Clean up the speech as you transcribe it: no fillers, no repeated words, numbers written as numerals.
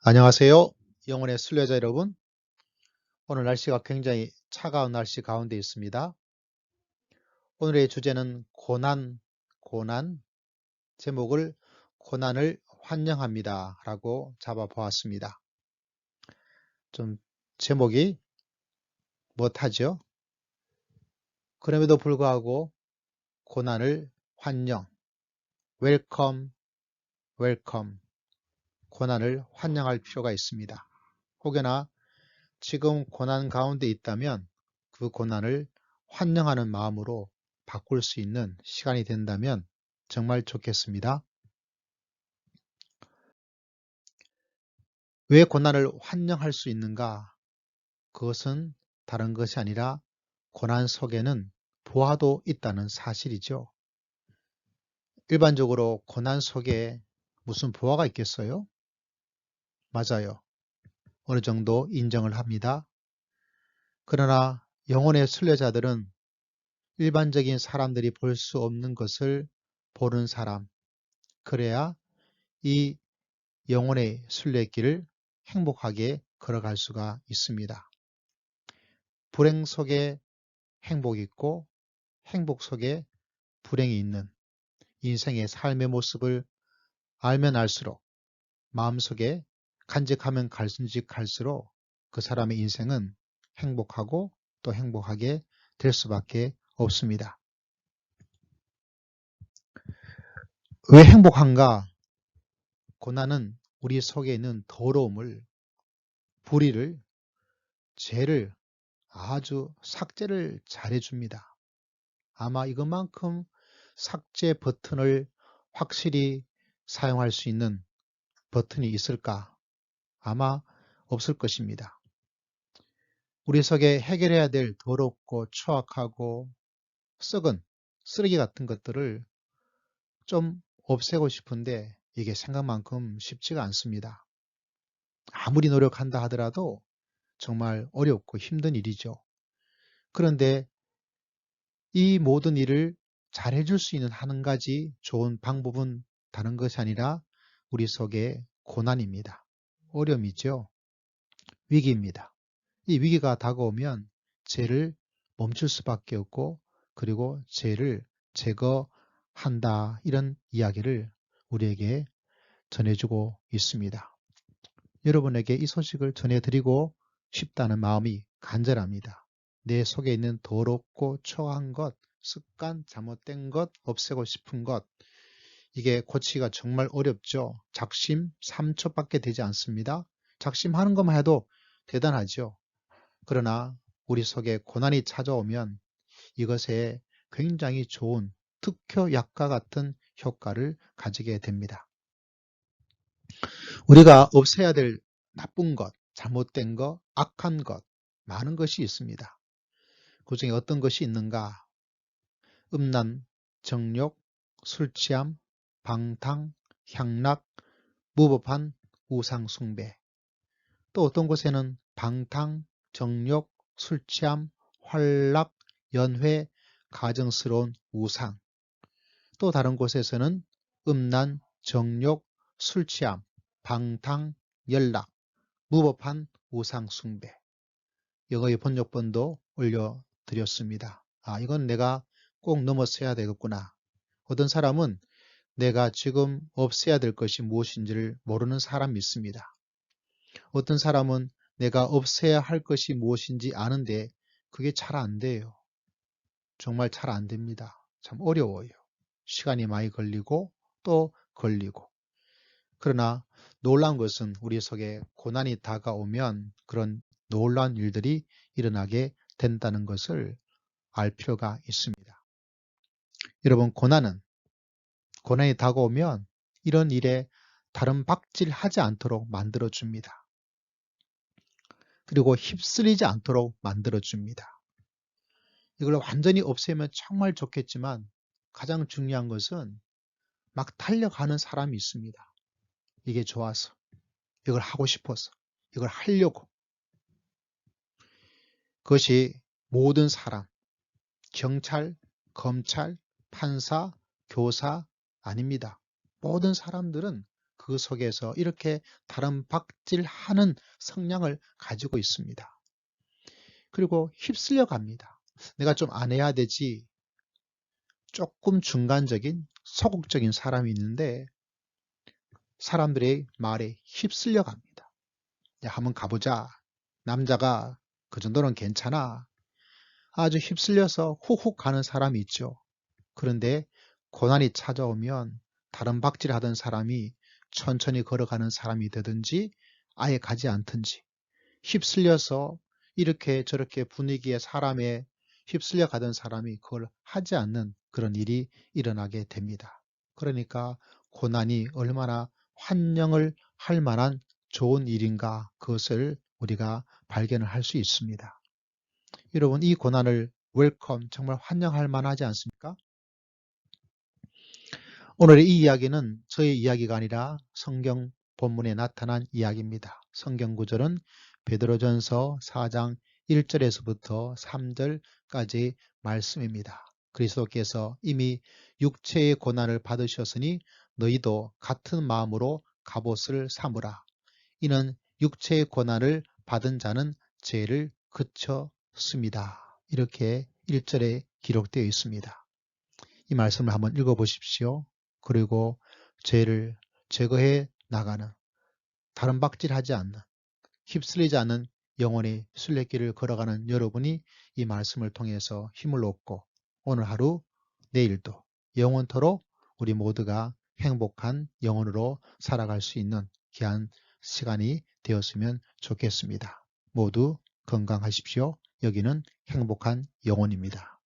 안녕하세요. 영혼의 순례자 여러분. 오늘 날씨가 굉장히 차가운 날씨 가운데 있습니다. 오늘의 주제는 고난, 제목을 고난을 환영합니다 라고 잡아보았습니다. 좀 제목이 못하죠? 그럼에도 불구하고 고난을 환영, 웰컴, 웰컴, 고난을 환영할 필요가 있습니다. 혹여나 지금 고난 가운데 있다면 그 고난을 환영하는 마음으로 바꿀 수 있는 시간이 된다면 정말 좋겠습니다. 왜 고난을 환영할 수 있는가? 그것은 다른 것이 아니라 고난 속에는 보화도 있다는 사실이죠. 일반적으로 고난 속에 무슨 보화가 있겠어요? 맞아요. 어느 정도 인정을 합니다. 그러나 영혼의 순례자들은 일반적인 사람들이 볼 수 없는 것을 보는 사람, 그래야 이 영혼의 순례길을 행복하게 걸어갈 수가 있습니다. 불행 속에 행복이 있고 행복 속에 불행이 있는 인생의 삶의 모습을 알면 알수록 마음속에 간직하면 간직할수록 그 사람의 인생은 행복하고 또 행복하게 될 수밖에 없습니다. 왜 행복한가? 고난은 우리 속에 있는 더러움을, 불의를, 죄를 아주 삭제를 잘해줍니다. 아마 이것만큼 삭제 버튼을 확실히 사용할 수 있는 버튼이 있을까? 아마 없을 것입니다. 우리 속에 해결해야 될 더럽고 추악하고 썩은 쓰레기 같은 것들을 좀 없애고 싶은데 이게 생각만큼 쉽지가 않습니다. 아무리 노력한다 하더라도 정말 어렵고 힘든 일이죠. 그런데 이 모든 일을 잘 해줄 수 있는 한 가지 좋은 방법은 다른 것이 아니라 우리 속에 고난입니다. 어려움이죠. 위기입니다. 이 위기가 다가오면 죄를 멈출 수밖에 없고 그리고 죄를 제거한다. 이런 이야기를 우리에게 전해주고 있습니다. 여러분에게 이 소식을 전해드리고 싶다는 마음이 간절합니다. 내 속에 있는 더럽고 초라한 것, 습관, 잘못된 것, 없애고 싶은 것, 이게 고치기가 정말 어렵죠. 작심 3초밖에 되지 않습니다. 작심하는 것만 해도 대단하죠. 그러나 우리 속에 고난이 찾아오면 이것에 굉장히 좋은 특효약과 같은 효과를 가지게 됩니다. 우리가 없애야 될 나쁜 것, 잘못된 것, 악한 것, 많은 것이 있습니다. 그 중에 어떤 것이 있는가? 음란, 정욕, 술취함, 방탕, 향락, 무법한 우상숭배. 또 어떤 곳에는 방탕, 정욕, 술취함, 활락, 연회, 가정스러운 우상. 또 다른 곳에서는 음란, 정욕, 술취함, 방탕, 연락, 무법한 우상 숭배. 영어의 번역본도 올려드렸습니다. 이건 내가 꼭 넘어서야 되겠구나. 어떤 사람은 내가 지금 없애야 될 것이 무엇인지를 모르는 사람이 있습니다. 어떤 사람은 내가 없애야 할 것이 무엇인지 아는데 그게 잘 안 돼요. 정말 잘 안 됩니다. 참 어려워요. 시간이 많이 걸리고 또 걸리고. 그러나 놀라운 것은 우리 속에 고난이 다가오면 그런 놀라운 일들이 일어나게 된다는 것을 알 필요가 있습니다. 여러분, 고난이 다가오면 이런 일에 다른 박질하지 않도록 만들어줍니다. 그리고 휩쓸리지 않도록 만들어줍니다. 이걸 완전히 없애면 정말 좋겠지만 가장 중요한 것은 막 달려가는 사람이 있습니다. 이게 좋아서, 이걸 하고 싶어서, 이걸 하려고. 그것이 모든 사람, 경찰, 검찰, 판사, 교사 아닙니다. 모든 사람들은 그 속에서 이렇게 다른 박질하는 성향을 가지고 있습니다. 그리고 휩쓸려 갑니다. 내가 좀 안 해야 되지. 조금 중간적인 소극적인 사람이 있는데 사람들의 말에 휩쓸려 갑니다. 야, 한번 가보자. 남자가 그 정도는 괜찮아. 아주 휩쓸려서 훅훅 가는 사람이 있죠. 그런데 고난이 찾아오면 다른 박질하던 사람이 천천히 걸어가는 사람이 되든지 아예 가지 않든지 휩쓸려서 이렇게 저렇게 분위기에 사람에 휩쓸려 가던 사람이 그걸 하지 않는 그런 일이 일어나게 됩니다. 그러니까 고난이 얼마나 환영을 할 만한 좋은 일인가 그것을 우리가 발견을 할 수 있습니다. 여러분 이 고난을 웰컴 정말 환영할 만하지 않습니까? 오늘의 이 이야기는 저의 이야기가 아니라 성경 본문에 나타난 이야기입니다. 성경 구절은 베드로전서 4장 1절에서부터 3절까지의 말씀입니다. 그리스도께서 이미 육체의 고난을 받으셨으니 너희도 같은 마음으로 갑옷을 삼으라. 이는 육체의 고난을 받은 자는 죄를 그쳤습니다. 이렇게 1절에 기록되어 있습니다. 이 말씀을 한번 읽어보십시오. 그리고 죄를 제거해 나가는, 다른 박질하지 않는, 휩쓸리지 않는 영혼의 순례길을 걸어가는 여러분이 이 말씀을 통해서 힘을 얻고 오늘 하루, 내일도 영원토록 우리 모두가 행복한 영혼으로 살아갈 수 있는 귀한 시간이 되었으면 좋겠습니다. 모두 건강하십시오. 여기는 행복한 영혼입니다.